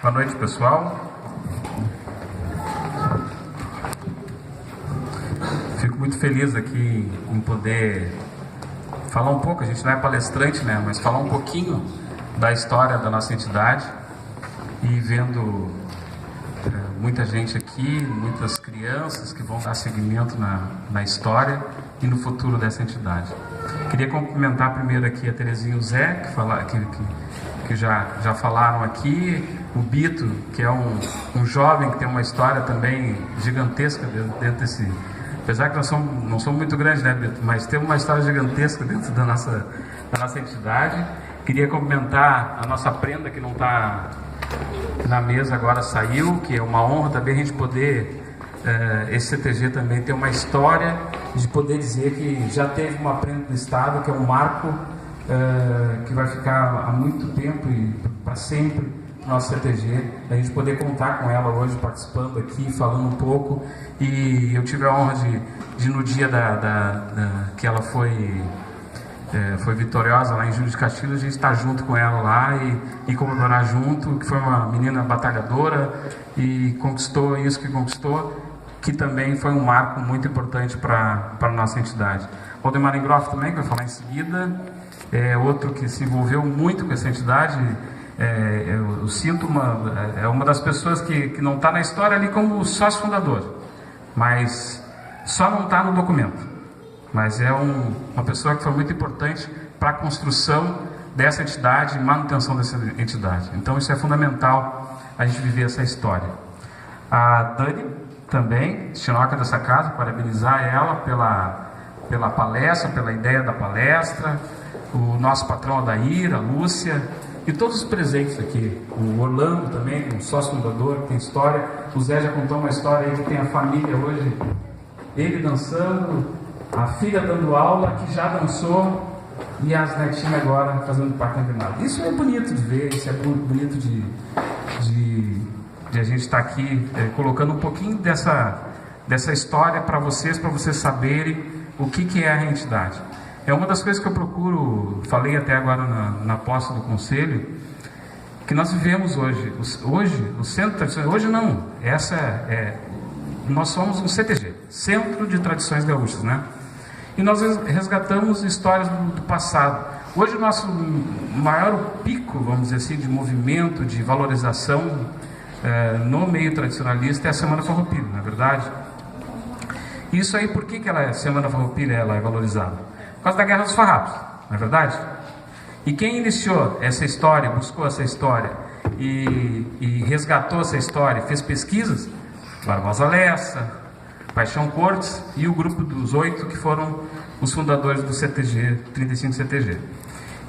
Boa noite, pessoal. Fico muito feliz aqui em poder falar um pouco. A gente não é palestrante, né? Mas falar um pouquinho da história da nossa entidade e vendo muita gente aqui, muitas crianças que vão dar seguimento na história e no futuro dessa entidade. Queria cumprimentar primeiro aqui a Terezinha e o Zé, que já falaram aqui, o Bito, que é um jovem que tem uma história também gigantesca dentro desse... Apesar que nós não somos muito grandes, né, Bito? Mas tem uma história gigantesca dentro da nossa entidade. Queria cumprimentar a nossa prenda, que não está na mesa agora, saiu, que é uma honra também a gente poder... esse CTG também tem uma história de poder dizer que já teve uma prenda do Estado, que é um marco que vai ficar há muito tempo e para sempre no nosso CTG, a gente poder contar com ela hoje, participando aqui, falando um pouco. E eu tive a honra de no dia que ela foi vitoriosa lá em Júlio de Castilhos, a gente estar junto com ela lá e comemorar junto, que foi uma menina batalhadora e conquistou isso que conquistou, que também foi um marco muito importante para a nossa entidade. O Valdemar Ingroff também, que vai falar em seguida, é outro que se envolveu muito com essa entidade. Eu sinto uma das pessoas que não está na história ali como sócio fundador, mas só não está no documento. Mas é uma pessoa que foi muito importante para a construção dessa entidade e manutenção dessa entidade. Então isso é fundamental, a gente viver essa história. A Dani também, xinoca dessa casa, parabenizar ela pela palestra, pela ideia da palestra, o nosso patrão Adair, a Lúcia e todos os presentes aqui. O Orlando também, um sócio fundador, que tem história. O Zé já contou uma história aí que tem a família hoje, ele dançando, a filha dando aula, que já dançou, e as netinhas agora fazendo parte da granada. Isso é bonito de ver, isso é bonito de a gente estar aqui colocando um pouquinho dessa história para vocês saberem o que é a entidade. É uma das coisas que eu procuro, falei até agora na posse do conselho, que nós vivemos hoje. Hoje, o Centro de Tradições, hoje não, nós somos um CTG, Centro de Tradições Gaúchas, né? E nós resgatamos histórias do passado. Hoje o nosso maior pico, vamos dizer assim, de movimento, de valorização no meio tradicionalista é a Semana Farroupilha, não é verdade? Isso aí, por que a Semana Farroupilha ela é valorizada? Por causa da Guerra dos Farrapos, não é verdade? E quem iniciou essa história, buscou essa história e resgatou essa história, fez pesquisas, Barbosa Lessa, Paixão Cortes e o grupo dos 8 que foram os fundadores do CTG, 35 CTG.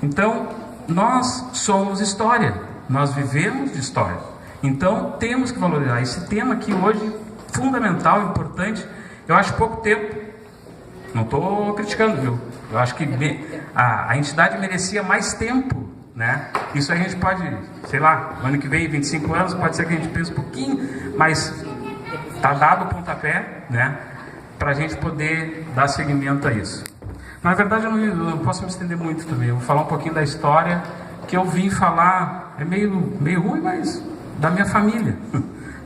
Então, nós somos história, nós vivemos de história. Então, temos que valorizar esse tema aqui hoje, fundamental, importante. Eu acho pouco tempo, não estou criticando, viu? Eu acho que a entidade merecia mais tempo, né? Isso a gente pode, sei lá, ano que vem, 25 anos, pode ser que a gente pense um pouquinho, mas está dado o pontapé, né? Para a gente poder dar seguimento a isso. Na verdade, eu não posso me estender muito também. Eu vou falar um pouquinho da história que eu vim falar, é meio ruim, mas da minha família,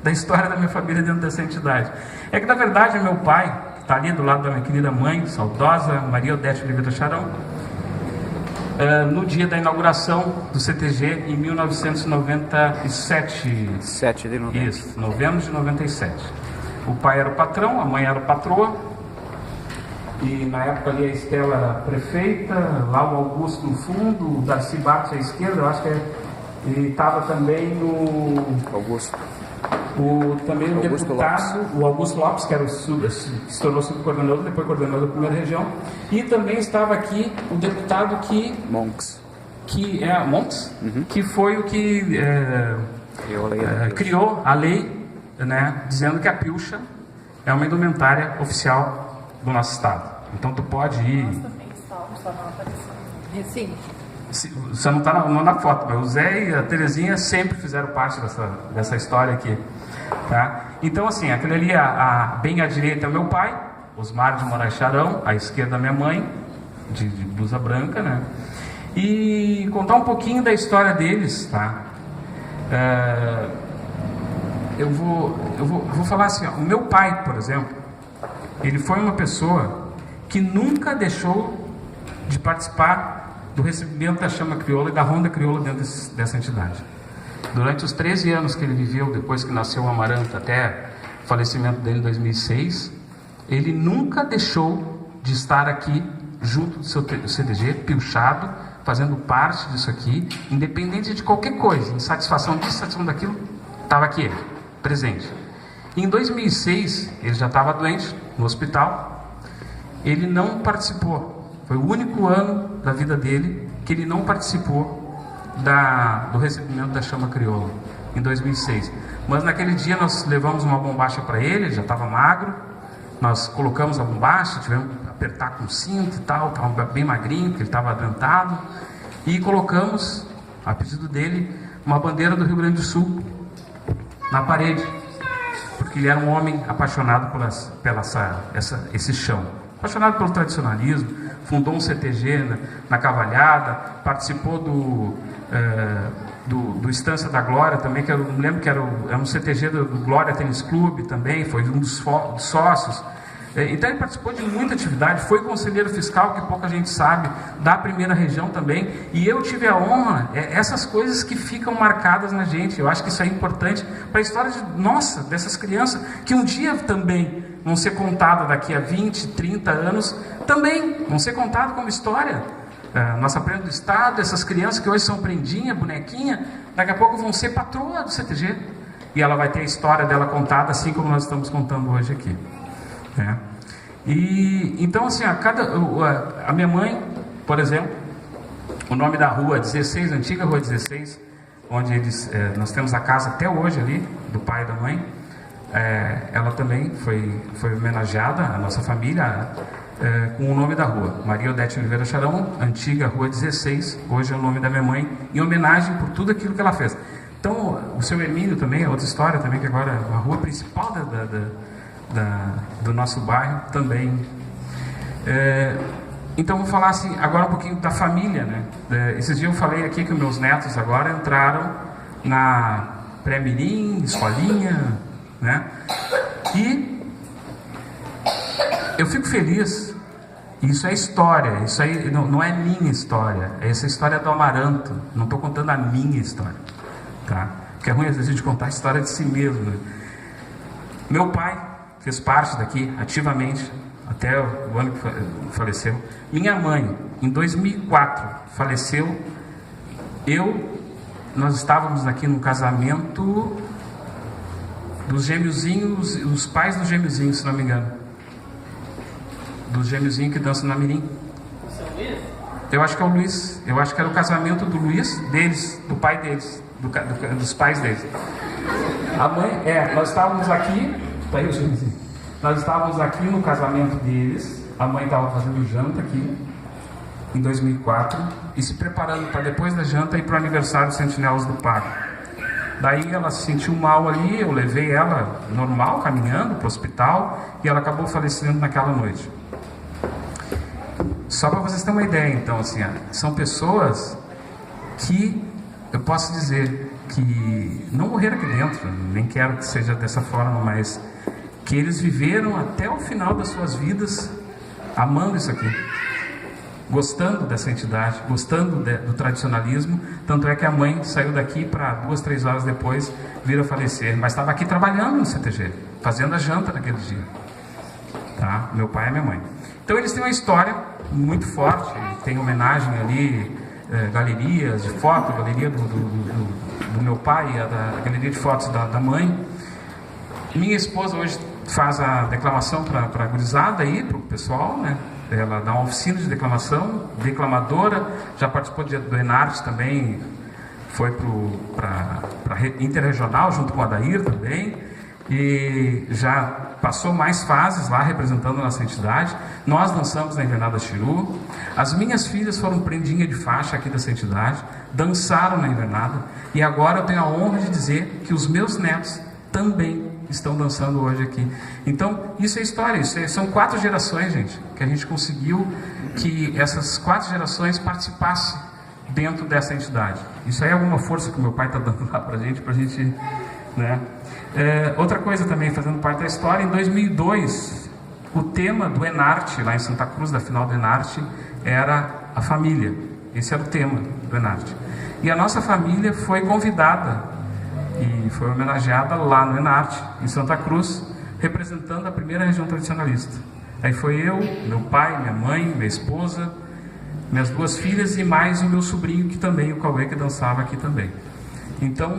da história da minha família dentro dessa entidade. É que, na verdade, meu pai está ali do lado da minha querida mãe, saudosa, Maria Odete Oliveira Charão, no dia da inauguração do CTG em 1997. 7 de novembro. Isso, novembro de 97. O pai era o patrão, a mãe era a patroa, e na época ali a Estela era prefeita, lá o Augusto no fundo, o Darcy Bartz à esquerda, eu acho que ele estava também no... Augusto. Também o deputado, o Augusto Lopes, que se tornou subcoordenador, depois coordenador da primeira região, e também estava aqui o deputado Monks. Monks, que foi o que criou a lei, né, dizendo que a pilcha é uma indumentária oficial do nosso estado. Então tu pode ir... Nós também estamos na aparição. Sim. Você não está na foto, mas o Zé e a Terezinha sempre fizeram parte dessa história aqui, tá? Então, assim, aquele ali, bem à direita é o meu pai, Osmar de Moraes Charão, à esquerda a minha mãe, de blusa branca, né? E contar um pouquinho da história deles, tá? Eu vou falar assim, ó, o meu pai, por exemplo, ele foi uma pessoa que nunca deixou de participar do recebimento da chama crioula e da ronda crioula dentro dessa entidade. Durante os 13 anos que ele viveu, depois que nasceu o Amaranta até o falecimento dele em 2006, ele nunca deixou de estar aqui junto do seu CTG, pilchado, fazendo parte disso aqui, independente de qualquer coisa, insatisfação disso, insatisfação daquilo, estava aqui ele, presente. Em 2006, ele já estava doente no hospital, ele não participou, foi o único ano da vida dele que ele não participou do recebimento da chama crioula, em 2006. Mas naquele dia nós levamos uma bombacha para ele já estava magro, nós colocamos a bombacha, tivemos que apertar com cinto e tal, estava bem magrinho, porque ele estava adentado, e colocamos, a pedido dele, uma bandeira do Rio Grande do Sul na parede, porque ele era um homem apaixonado por esse chão, apaixonado pelo tradicionalismo, fundou um CTG na Cavalhada, participou do Estância da Glória também, que eu me lembro que era um CTG do Glória Tênis Clube também, foi um dos sócios. Então ele participou de muita atividade, foi conselheiro fiscal, que pouca gente sabe, da primeira região também, e eu tive a honra, essas coisas que ficam marcadas na gente, eu acho que isso é importante para a história dessas crianças, que um dia também vão ser contadas daqui a 20, 30 anos, também vão ser contadas como história. Nossa prenda do Estado, essas crianças que hoje são prendinha, bonequinha, daqui a pouco vão ser patroa do CTG, e ela vai ter a história dela contada assim como nós estamos contando hoje aqui. E então assim, a minha mãe, por exemplo, o nome da rua 16, antiga rua 16, onde nós temos a casa até hoje ali, do pai e da mãe, ela também foi homenageada, a nossa família, com o nome da rua, Maria Odete Oliveira Charão, antiga rua 16, hoje é o nome da minha mãe, em homenagem por tudo aquilo que ela fez. Então, o seu Hermínio também, é outra história também, que agora é a rua principal do nosso bairro também. Então, vou falar assim, agora um pouquinho da família, né? Esses dias eu falei aqui que os meus netos agora entraram na pré-mirim, escolinha, né? E eu fico feliz, isso é história, isso aí não é minha história, essa história é do Amaranto, não estou contando a minha história, tá? Porque é ruim às vezes a gente contar a história de si mesmo, né? Meu pai fez parte daqui ativamente, até o ano que faleceu. Minha mãe, em 2004, faleceu. Nós estávamos aqui no casamento dos gêmeozinhos, os pais dos gêmeozinhos, se não me engano. Dos gêmeozinhos que dançam na mirim. Eu acho que é o Luiz. Eu acho que era o casamento do Luiz, deles, do pai deles, dos pais deles. A mãe, nós estávamos aqui, tá aí o gêmeozinho. Nós estávamos aqui no casamento deles. A mãe estava fazendo janta aqui em 2004 e se preparando para depois da janta ir para o aniversário dos Sentinelas do Pago. Daí ela se sentiu mal ali, eu levei ela normal, caminhando para o hospital, e ela acabou falecendo naquela noite. Só para vocês terem uma ideia, então, assim, são pessoas que eu posso dizer que não morreram aqui dentro, nem quero que seja dessa forma, mas que eles viveram até o final das suas vidas amando isso aqui, gostando dessa entidade, gostando do tradicionalismo. Tanto é que a mãe saiu daqui para 2, 3 horas depois vir a falecer, mas estava aqui trabalhando no CTG, fazendo a janta naquele dia, tá? Meu pai e minha mãe. Então eles têm uma história muito forte, tem homenagem ali, galerias de foto, galeria do meu pai, a galeria de fotos da mãe. Minha esposa hoje faz a declamação para a gurizada aí, para o pessoal, né? Ela dá uma oficina de declamação, declamadora, já participou do Enarte também, foi para Interregional junto com a Adair também, e já passou mais fases lá representando a nossa entidade. Nós dançamos na Invernada Chiru, as minhas filhas foram prendinha de faixa aqui dessa entidade, dançaram na Invernada, e agora eu tenho a honra de dizer que os meus netos também estão dançando hoje aqui. Então, isso é história, são 4 gerações, gente, que a gente conseguiu que essas 4 gerações participassem dentro dessa entidade. Isso aí é alguma força que o meu pai está dando lá para gente, né? Outra coisa também, fazendo parte da história, em 2002, o tema do Enarte, lá em Santa Cruz, da final do Enarte, era a família. Esse era o tema do Enarte. E a nossa família foi convidada e foi homenageada lá no Enarte, em Santa Cruz, representando a primeira região tradicionalista. Aí foi eu, meu pai, minha mãe, minha esposa, minhas 2 filhas e mais o meu sobrinho, que também, o Cauê, que dançava aqui também. Então,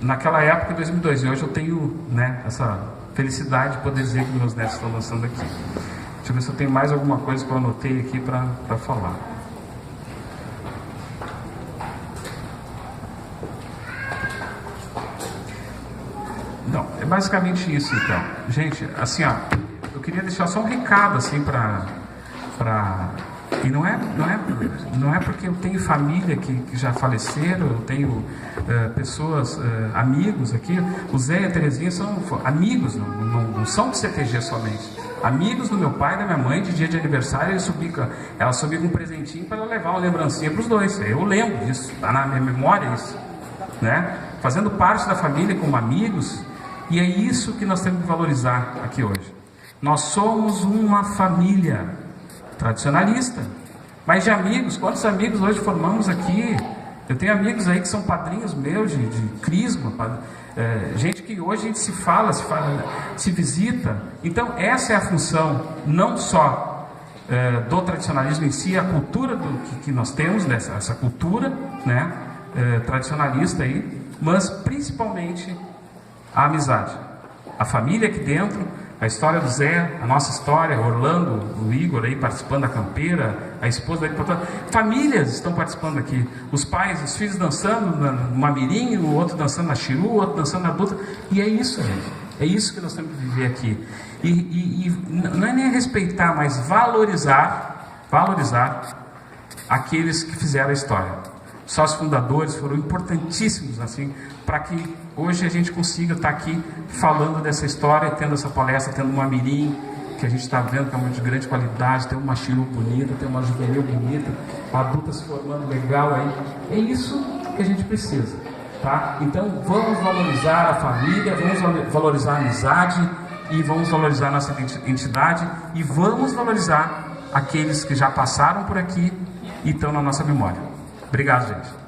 naquela época, em 2002, e hoje eu tenho, né, essa felicidade de poder dizer que meus netos estão dançando aqui. Deixa eu ver se eu tenho mais alguma coisa que eu anotei aqui para falar. Não, é basicamente isso, então. Gente, assim, ó, eu queria deixar só um recado, assim, e não é porque eu tenho família que já faleceram, eu tenho pessoas, amigos aqui. O Zé e a Terezinha são amigos, não são de CTG somente. Amigos do meu pai e da minha mãe, de dia de aniversário, ela subia com um presentinho para levar uma lembrancinha para os dois. Eu lembro disso, está na minha memória isso, né? Fazendo parte da família como amigos, e é isso que nós temos que valorizar aqui hoje. Nós somos uma família tradicionalista, mas de amigos. Quantos amigos hoje formamos aqui? Eu tenho amigos aí que são padrinhos meus de crisma, gente que hoje a gente se fala, se visita. Então essa é a função, não só do tradicionalismo em si, a cultura que nós temos, essa cultura, né, tradicionalista aí, mas principalmente a amizade, a família aqui dentro, a história do Zé, a nossa história, Orlando, o Igor aí participando da campeira, a esposa dele, famílias estão participando aqui, os pais, os filhos dançando numa mirim, o outro dançando na chiru, o outro dançando na duta, e é isso, gente, é isso que nós temos que viver aqui, e não é nem respeitar, mas valorizar aqueles que fizeram a história. Sócios fundadores foram importantíssimos, assim, para que hoje a gente consiga estar aqui falando dessa história, tendo essa palestra, tendo uma mirim que a gente está vendo que é uma de grande qualidade, tem uma chiru bonita, tem uma juvenil bonita, adulta se formando legal aí. É isso que a gente precisa, tá? Então vamos valorizar a família, vamos valorizar a amizade e vamos valorizar a nossa entidade e vamos valorizar aqueles que já passaram por aqui e estão na nossa memória. Obrigado, gente.